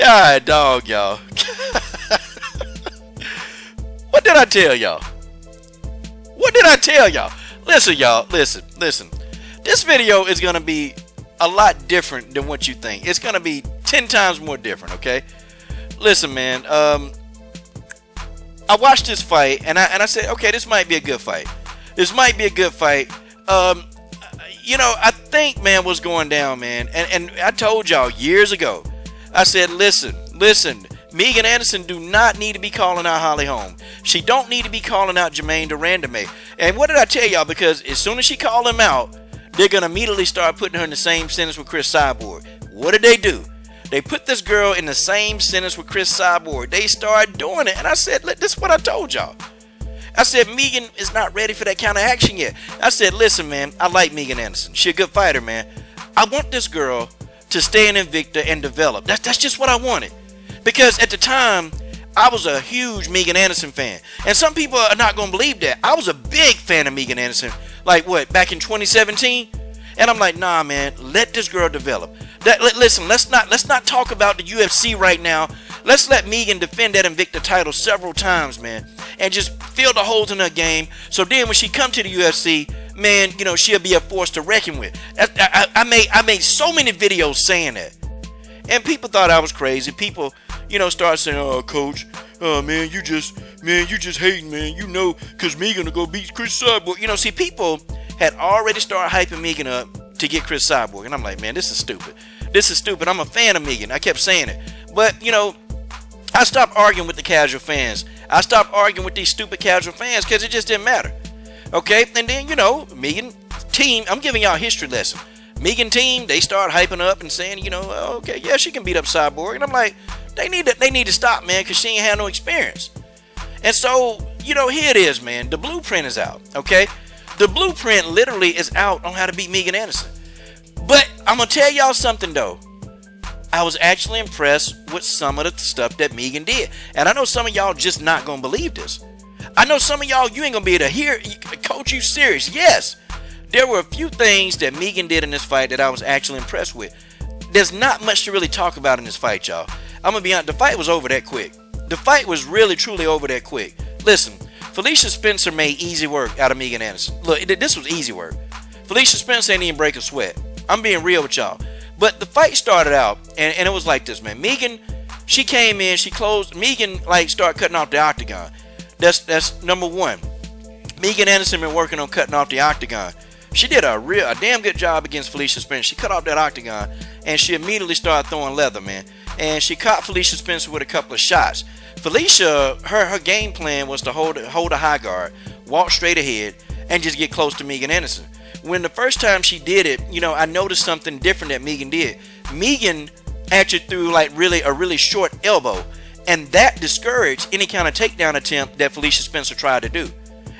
God dog, y'all. What did I tell y'all? What did I tell y'all? Listen, y'all. Listen. This video is going to be a lot different than what you think. It's going to be 10 times more different, okay? Listen, man. I watched this fight, and I said, okay, this might be a good fight. This might be a good fight. You know, I think, man, what's going down, man. And I told y'all years ago. I said, listen. Megan Anderson do not need to be calling out Holly Holm. She don't need to be calling out Jermaine Durandame. And what did I tell y'all? Because as soon as she called him out, they're going to immediately start putting her in the same sentence with Chris Cyborg. What did they do? They put this girl in the same sentence with Chris Cyborg. They started doing it. And I said, this is what I told y'all. I said, Megan is not ready for that kind of action yet. I said, listen, man, I like Megan Anderson. She's a good fighter, man. I want this girl to stay in Invicta and develop. That's just what I wanted. Because at the time, I was a huge Megan Anderson fan. And some people are not going to believe that. I was a big fan of Megan Anderson. Like what, back in 2017? And I'm like, nah, man, let this girl develop. Listen, let's not talk about the UFC right now. Let's let Megan defend that Invicta title several times, man. And just fill the holes in her game. So then when she come to the UFC, man, you know, she'll be a force to reckon with. I made so many videos saying that. And people thought I was crazy. People, you know, start saying, oh, coach, man, you just hating, man. You know, because Megan will go beat Chris Cyborg. You know, see, people had already started hyping Megan up to get Chris Cyborg. And I'm like, man, this is stupid. This is stupid. I'm a fan of Megan. I kept saying it. But, you know, I stopped arguing with the casual fans. I stopped arguing with these stupid casual fans because it just didn't matter. Okay? And then, you know, Megan team, I'm giving y'all a history lesson. Megan team, they start hyping up and saying, you know, oh, okay, yeah, she can beat up Cyborg. And I'm like, they need to stop, man, because she ain't had no experience. And so, you know, here it is, man. The blueprint is out, okay? The blueprint literally is out on how to beat Megan Anderson. But I'm going to tell y'all something, though. I was actually impressed with some of the stuff that Megan did. And I know some of y'all just not going to believe this. I know some of y'all, you ain't going to be able to hear, coach, you serious? Yes. There were a few things that Megan did in this fight that I was actually impressed with. There's not much to really talk about in this fight, y'all. I'm going to be honest, the fight was over that quick. The fight was really, truly over that quick. Listen, Felicia Spencer made easy work out of Megan Anderson. Look, this was easy work. Felicia Spencer ain't even break a sweat. I'm being real with y'all. But the fight started out, and it was like this, man. Megan, she came in, she closed. Megan, like, started cutting off the octagon. That's number one. Megan Anderson been working on cutting off the octagon. She did a damn good job against Felicia Spencer. She cut off that octagon, and she immediately started throwing leather, man. And she caught Felicia Spencer with a couple of shots. Felicia, her game plan was to hold a high guard, walk straight ahead, and just get close to Megan Anderson. When the first time she did it, you know, I noticed something different that Megan did. Megan actually threw like a really short elbow, and that discouraged any kind of takedown attempt that Felicia Spencer tried to do.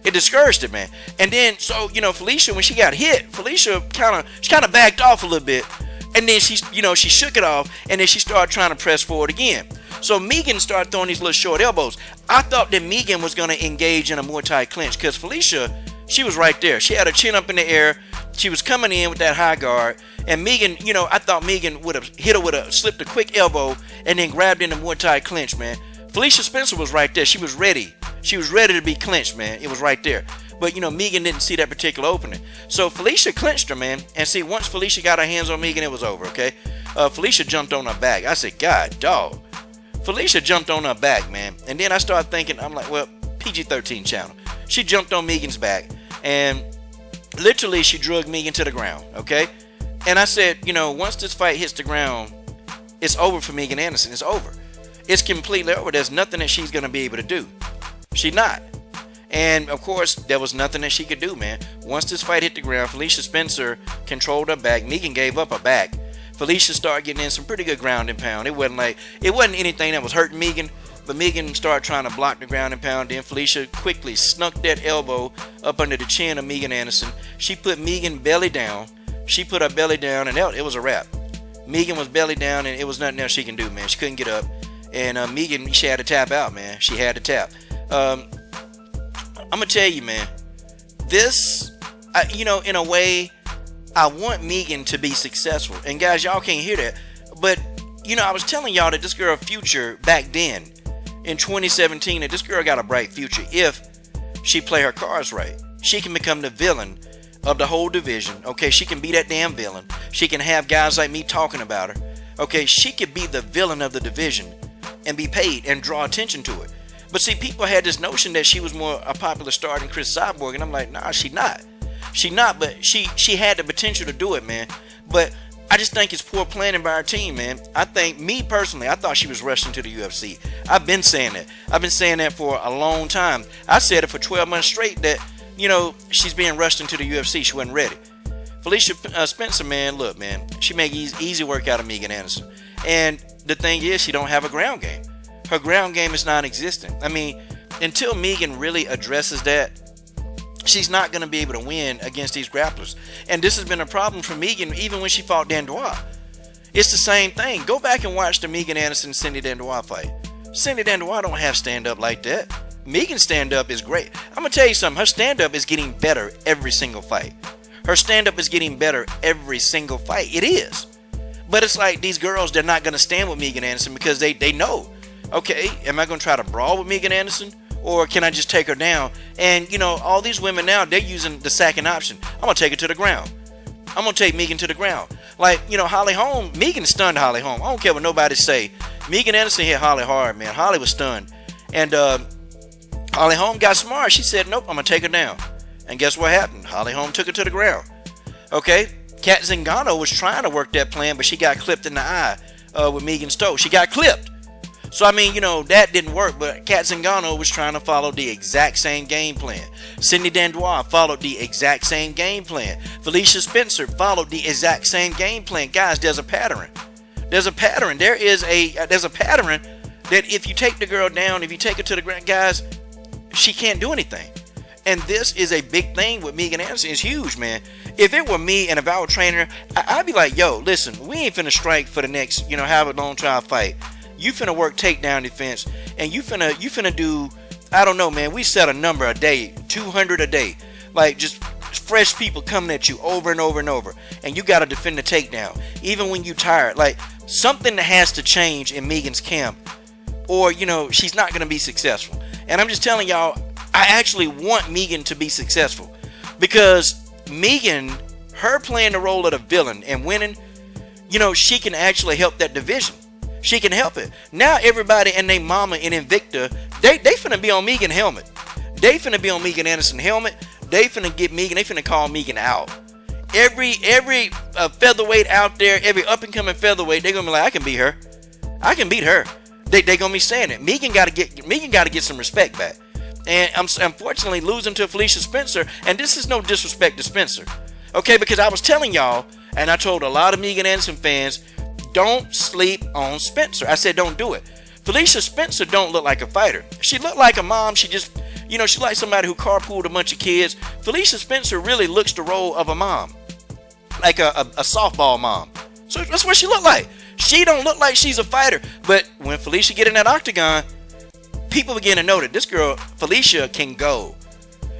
It discouraged it, man. And then, so, you know, Felicia, when she got hit, Felicia kind of backed off a little bit. And then she shook it off, and then she started trying to press forward again. So Megan started throwing these little short elbows. I thought that Megan was going to engage in a more tight clinch because Felicia, she was right there. She had her chin up in the air. She was coming in with that high guard. And Megan, you know, I thought Megan would have hit her with slipped a quick elbow and then grabbed in a more tight clinch, man. Felicia Spencer was right there. She was ready. She was ready to be clinched, man. It was right there. But, you know, Megan didn't see that particular opening. So Felicia clinched her, man. And see, once Felicia got her hands on Megan, it was over, okay? Felicia jumped on her back. I said, God, dog. Felicia jumped on her back, man. And then I started thinking, I'm like, well, PG-13 channel. She jumped on Megan's back. And literally, she dragged Megan to the ground, okay? And I said, you know, once this fight hits the ground, it's over for Megan Anderson. It's over. It's completely over. There's nothing that she's going to be able to do. She's not. And, of course, there was nothing that she could do, man. Once this fight hit the ground, Felicia Spencer controlled her back. Megan gave up her back. Felicia started getting in some pretty good ground and pound. It wasn't anything that was hurting Megan, but Megan started trying to block the ground and pound. Then Felicia quickly snuck that elbow up under the chin of Megan Anderson. She put Megan belly down. She put her belly down, and it was a wrap. Megan was belly down, and it was nothing else she can do, man. She couldn't get up. And Megan, she had to tap out, man. She had to tap. I'm going to tell you, man, this, you know, in a way, I want Megan to be successful. And guys, y'all can't hear that. But, I was telling y'all that this girl Future back then in 2017, that this girl got a bright future if she play her cards right. She can become the villain of the whole division. Okay, she can be that damn villain. She can have guys like me talking about her. Okay, she could be the villain of the division and be paid and draw attention to it. But see, people had this notion that she was more a popular star than Chris Cyborg, and I'm like, nah, she not. She not, but she had the potential to do it, man. But I just think it's poor planning by our team, man. I think, me personally, I thought she was rushing to the UFC. I've been saying that. I've been saying that for a long time. I said it for 12 months straight that, she's being rushed into the UFC. She wasn't ready. Felicia Spencer, man, look, man, she make easy work out of Megan Anderson. And the thing is, she don't have a ground game. Her ground game is non-existent. I mean, until Megan really addresses that, she's not going to be able to win against these grapplers. And this has been a problem for Megan even when she fought Dandois. It's the same thing. Go back and watch the Megan Anderson-Cindy Dandois fight. Cindy Dandois don't have stand-up like that. Megan's stand-up is great. I'm going to tell you something. Her stand-up is getting better every single fight. Her stand-up is getting better every single fight. It is. But it's like these girls, they're not going to stand with Megan Anderson because they know, okay, am I going to try to brawl with Megan Anderson? Or can I just take her down? And, all these women now, they're using the second option. I'm going to take her to the ground. I'm going to take Megan to the ground. Like, Holly Holm, Megan stunned Holly Holm. I don't care what nobody say. Megan Anderson hit Holly hard, man. Holly was stunned. And Holly Holm got smart. She said, nope, I'm going to take her down. And guess what happened? Holly Holm took her to the ground. Okay? Kat Zingano was trying to work that plan, but she got clipped in the eye with Megan Stokes. She got clipped. So, I mean, that didn't work, but Kat Zingano was trying to follow the exact same game plan. Cindy Dandois followed the exact same game plan. Felicia Spencer followed the exact same game plan. Guys, there's a pattern. There's a pattern. There's a pattern that if you take the girl down, if you take her to the ground, guys, she can't do anything. And this is a big thing with Megan Anderson. It's huge, man. If it were me and if I were training her, I'd be like, yo, listen, we ain't finna strike for the next, however long try to fight. You finna work takedown defense, and you finna do, I don't know, man. We set a number a day, 200 a day, like just fresh people coming at you over and over and over, and you gotta defend the takedown, even when you tired. Like something that has to change in Megan's camp, or she's not gonna be successful. And I'm just telling y'all, I actually want Megan to be successful because Megan, her playing the role of the villain and winning, she can actually help that division. She can help it. Now everybody and their mama in Invicta, they finna be on Megan helmet. They finna be on Megan Anderson helmet. They finna get Megan. They finna call Megan out. Every featherweight out there, every up and coming featherweight, they gonna be like, I can beat her. I can beat her. They gonna be saying it. Megan gotta get some respect back. And I'm unfortunately losing to Felicia Spencer. And this is no disrespect to Spencer, okay? Because I was telling y'all, and I told a lot of Megan Anderson fans, don't sleep on Spencer. I said, don't do it. Felicia Spencer don't look like a fighter. She looked like a mom. She just, she like somebody who carpooled a bunch of kids. Felicia Spencer really looks the role of a mom, like a softball mom. So that's what she looked like. She don't look like she's a fighter. But when Felicia get in that octagon, people begin to know that this girl, Felicia, can go.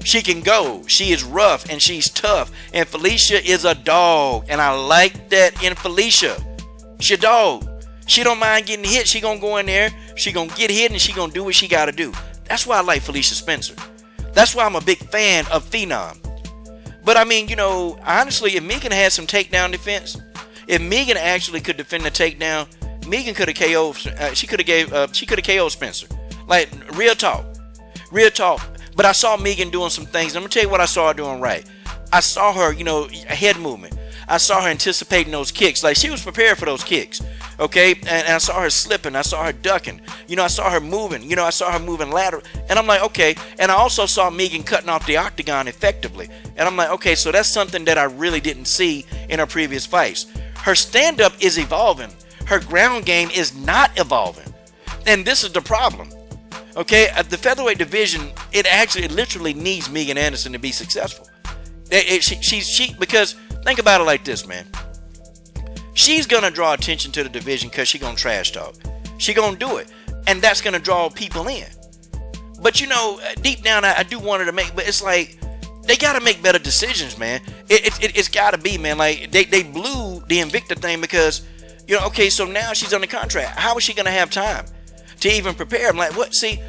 She can go. She is rough and she's tough. And Felicia is a dog. And I like that in Felicia. She a dog. She don't mind getting hit. She gonna go in there. She gonna get hit and she gonna do what she gotta do. That's why I like Felicia Spencer. That's why I'm a big fan of Phenom. But I mean, honestly, if Megan had some takedown defense, if Megan actually could defend the takedown, Megan could have KO'd. She could have KO'd Spencer. Like real talk. But I saw Megan doing some things. I'm gonna tell you what I saw her doing right. I saw her, head movement. I saw her anticipating those kicks. Like she was prepared for those kicks. Okay. And I saw her slipping. I saw her ducking. I saw her moving. I saw her moving lateral. And I'm like, okay. And I also saw Megan cutting off the octagon effectively. And I'm like, okay, so that's something that I really didn't see in her previous fights. Her stand-up is evolving. Her ground game is not evolving. And this is the problem. Okay. The featherweight division, it literally needs Megan Anderson to be successful. Because think about it like this, man. She's gonna draw attention to the division because she's gonna trash talk. She gonna do it, and that's gonna draw people in. But deep down, I do want her to make. But it's like they gotta make better decisions, man. It's gotta be, man. Like they blew the Invicta thing because You know, okay, so now she's under contract. How is she going to have time to even prepare? I'm like, what? See,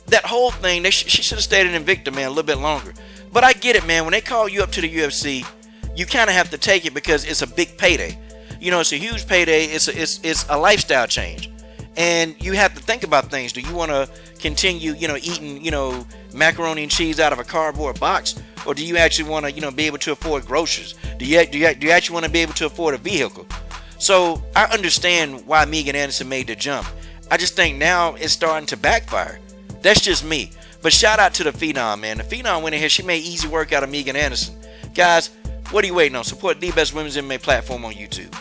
that whole thing, she should have stayed in Invicta, man, a little bit longer. But I get it, man. When they call you up to the UFC, you kind of have to take it because it's a big payday. You know, it's a huge payday. It's a lifestyle change. And you have to think about things. Do you want to continue, eating, macaroni and cheese out of a cardboard box? Or do you actually want to, be able to afford groceries? Do you actually want to be able to afford a vehicle? So I understand why Megan Anderson made the jump. I just think now it's starting to backfire. That's just me. But shout out to the Phenom, man. The Phenom went in here. She made easy work out of Megan Anderson. Guys, what are you waiting on? Support the best women's MMA platform on YouTube.